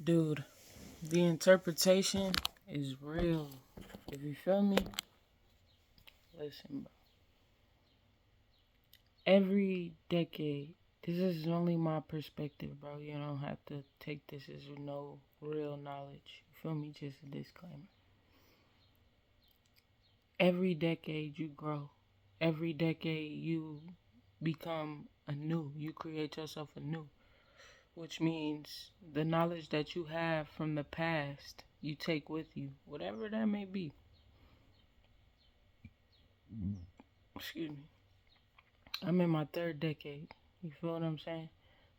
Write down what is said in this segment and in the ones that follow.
Dude, the interpretation is real. If you feel me, listen, bro. Every decade, this is only my perspective, bro. You don't have to take this as no real knowledge. You feel me? Just a disclaimer. Every decade you grow. Every decade you become anew. You create yourself anew. Which means the knowledge that you have from the past, you take with you, whatever that may be. Excuse me. I'm in my third decade. You feel what I'm saying?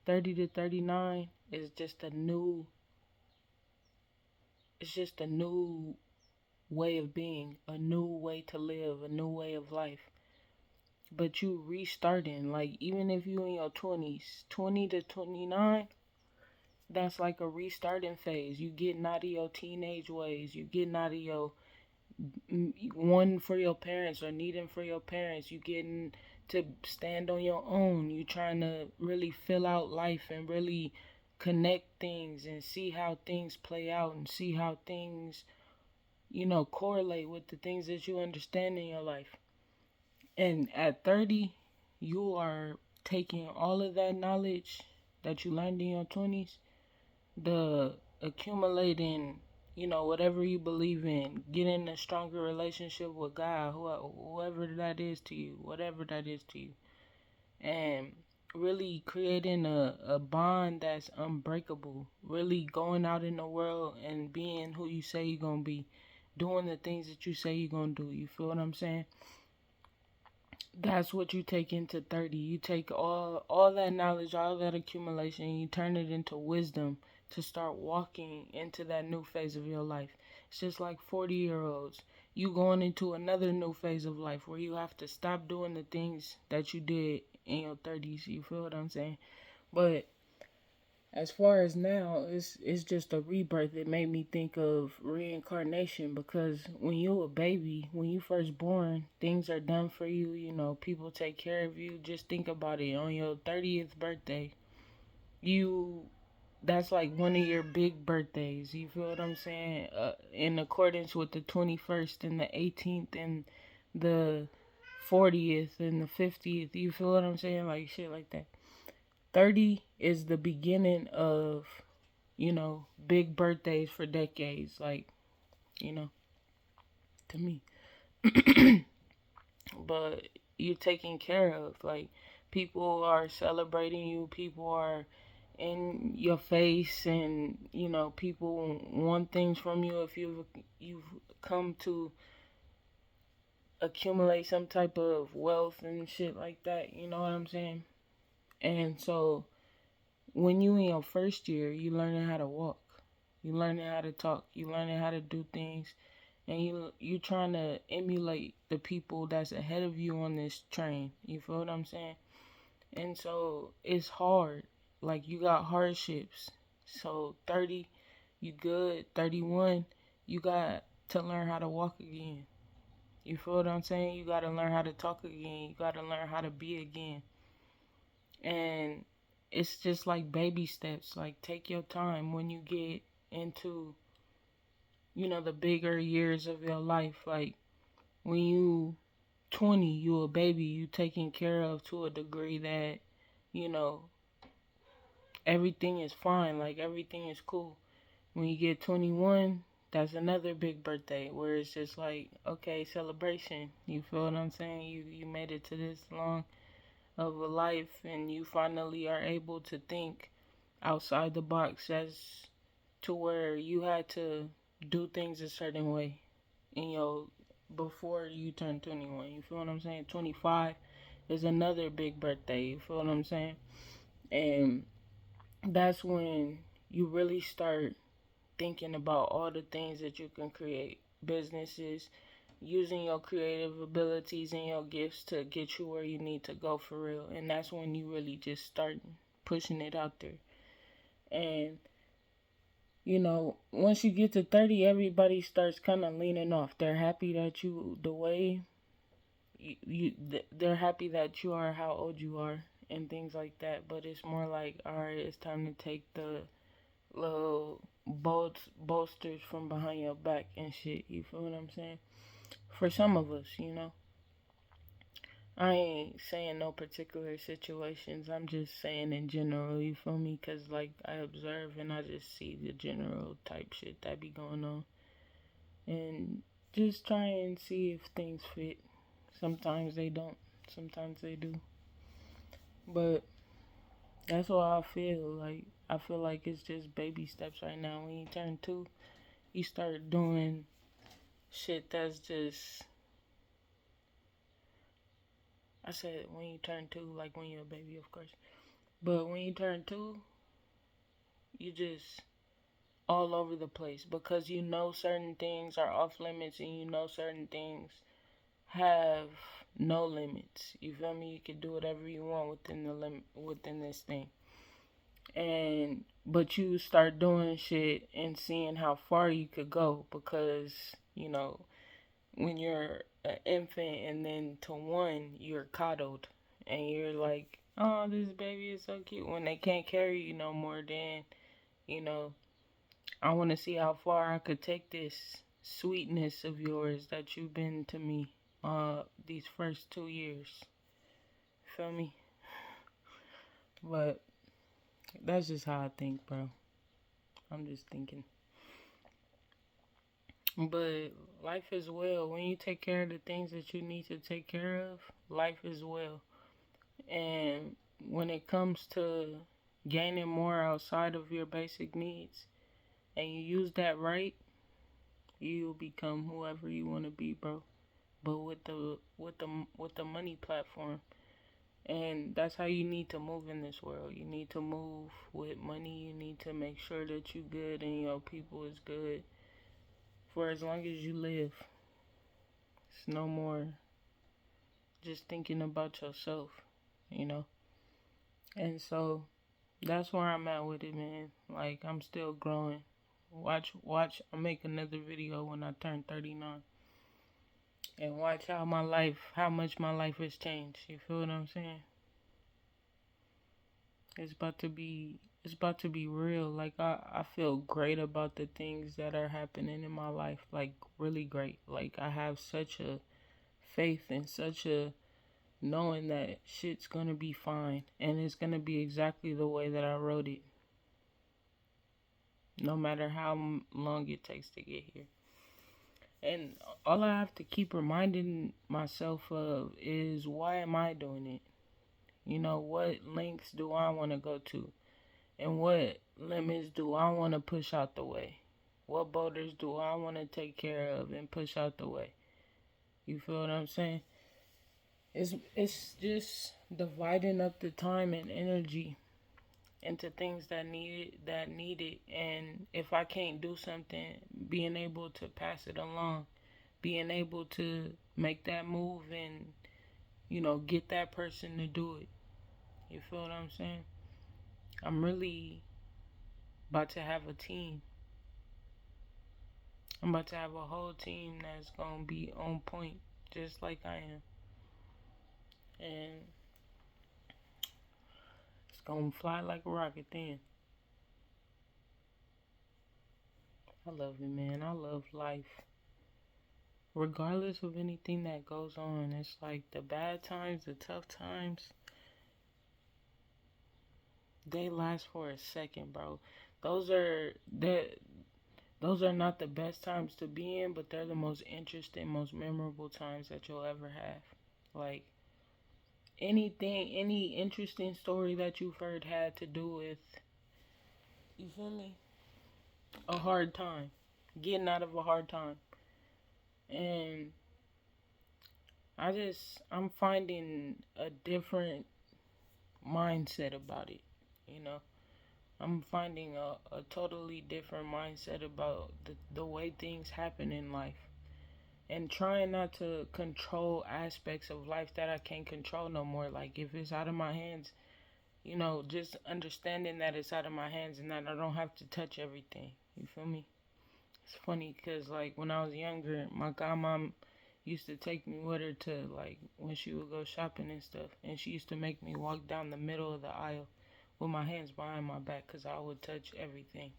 30 to 39 is just a new it's just a new way of being, a new way to live, a new way of life. But you restarting, like even if you in your 20s, 20 to 29, that's like a restarting phase. You getting out of your teenage ways, you getting out of your wanting for your parents or needing for your parents. You getting to stand on your own. You trying to really fill out life and really connect things and see how things play out and see how things, correlate with the things that you understand in your life. And at 30, you are taking all of that knowledge that you learned in your 20s, the accumulating, whatever you believe in, getting a stronger relationship with God, whoever that is to you, whatever that is to you, and really creating a bond that's unbreakable, really going out in the world and being who you say you're going to be, doing the things that you say you're going to do. You feel what I'm saying? That's what you take into 30. You take all that knowledge, all that accumulation, and you turn it into wisdom to start walking into that new phase of your life. It's just like 40-year-olds. You going into another new phase of life where you have to stop doing the things that you did in your 30s. You feel what I'm saying? But as far as now, it's just a rebirth. It made me think of reincarnation because when you a baby, when you first born, things are done for you. People take care of you. Just think about it. On your 30th birthday, you that's like one of your big birthdays. You feel what I'm saying? In accordance with the 21st and the 18th and the 40th and the 50th. You feel what I'm saying? Like shit like that. 30 is the beginning of, big birthdays for decades, like, you know, to me. But you're taken care of. Like, people are celebrating you, people are in your face, and, people want things from you if you've come to accumulate some type of wealth and shit like that, you know what I'm saying? And so when you in your first year, you learning how to walk, you learning how to talk, you learning how to do things, and you trying to emulate the people that's ahead of you on this train. You feel what I'm saying? And so it's hard. Like you got hardships. So 30, you good. 31, you got to learn how to walk again. You feel what I'm saying? You got to learn how to talk again. You got to learn how to be again. And it's just like baby steps. Like take your time when you get into, the bigger years of your life. Like when you 20, you a baby, you taken care of to a degree that, you know, everything is fine. Like everything is cool. When you get 21, that's another big birthday where it's just like, okay, celebration. You feel what I'm saying? You made it to this long of a life and you finally are able to think outside the box as to where you had to do things a certain way in your before you turn 21. You feel what I'm saying? 25 is another big birthday. You feel what I'm saying? And that's when you really start thinking about all the things that you can create. Businesses, using your creative abilities and your gifts to get you where you need to go for real. And that's when you really just start pushing it out there. And once you get to 30, everybody starts kind of leaning off. They're happy that the way they're happy that you are how old you are and things like that. But it's more like, all right, it's time to take the little bolsters from behind your back and shit. You feel what I'm saying? For some of us, you know. I ain't saying no particular situations. I'm just saying in general, you feel me? Because, like, I observe and I just see the general type shit that be going on. And just try and see if things fit. Sometimes they don't, sometimes they do. But that's what I feel like. I feel like it's just baby steps right now. When you turn 2, you start doing shit that's just. I said when you turn 2, like when you're a baby, of course. But when you turn 2, you just all over the place because you know certain things are off limits and you know certain things have no limits. You feel me? You can do whatever you want within the limit within this thing. And but you start doing shit and seeing how far you could go because, you know, when you're an infant and then to 1 you're coddled and you're like, oh, this baby is so cute. When they can't carry you no more, then, you know, I want to see how far I could take this sweetness of yours that you've been to me these first 2 years. Feel me? But that's just how I think, bro. I'm just thinking. But life is well. When you take care of the things that you need to take care of, life is well. And when it comes to gaining more outside of your basic needs and you use that right, you'll become whoever you want to be, bro. But with the money platform. And that's how you need to move in this world. You need to move with money. You need to make sure that you good and your people is good for as long as you live. It's no more just thinking about yourself, you know? And so that's where I'm at with it, man. Like, I'm still growing. Watch, I'll make another video when I turn 39. And watch how much my life has changed. You feel what I'm saying? It's about to be real. Like, I feel great about the things that are happening in my life. Like, really great. Like, I have such a faith and such a knowing that shit's gonna be fine and it's gonna be exactly the way that I wrote it, no matter how long it takes to get here. And all I have to keep reminding myself of is, why am I doing it? You know, what lengths do I want to go to? And what limits do I want to push out the way? What boulders do I want to take care of and push out the way? You feel what I'm saying? It's just dividing up the time and energy into things that need it, and if I can't do something, being able to pass it along, being able to make that move and, you know, get that person to do it. You feel what I'm saying? I'm really about to have a team. I'm about to have a whole team that's gonna be on point just like I am. And it's gonna fly like a rocket then. I love it, man. I love life. Regardless of anything that goes on, it's like the bad times, the tough times, they last for a second, bro. Those are that those are not the best times to be in, but they're the most interesting, most memorable times that you'll ever have. Like, any interesting story that you've heard had to do with, you feel me? A hard time. Getting out of a hard time. And I'm finding a different mindset about it, you know? I'm finding a totally different mindset about the way things happen in life. And trying not to control aspects of life that I can't control no more. Like, if it's out of my hands, you know, just understanding that it's out of my hands and that I don't have to touch everything. You feel me? It's funny because, like, when I was younger, my godmom used to take me with her to, like, when she would go shopping and stuff. And she used to make me walk down the middle of the aisle with my hands behind my back because I would touch everything.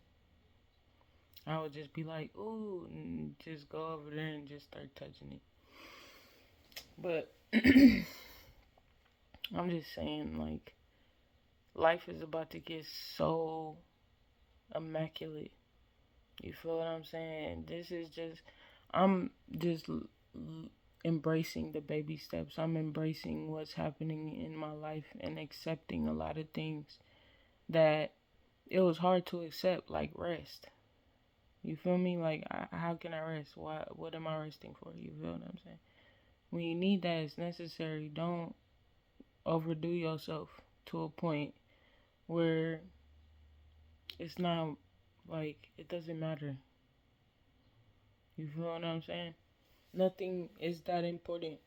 I would just be like, ooh, and just go over there and just start touching it. But I'm just saying, like, life is about to get so immaculate. You feel what I'm saying? I'm just embracing the baby steps. I'm embracing what's happening in my life and accepting a lot of things that it was hard to accept, like rest. You feel me? Like, how can I rest? What am I resting for? You feel what I'm saying? When you need that, it's necessary. Don't overdo yourself to a point where it's not, like, it doesn't matter. You feel what I'm saying? Nothing is that important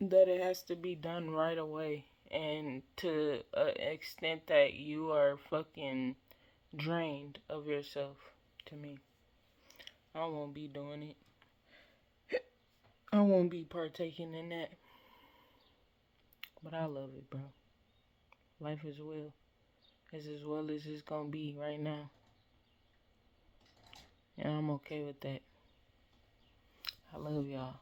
that it has to be done right away. And to an extent that you are fucking drained of yourself, to me. I won't be doing it. I won't be partaking in that. But I love it, bro. Life is well. It's as well as it's gonna be right now. And I'm okay with that. I love y'all.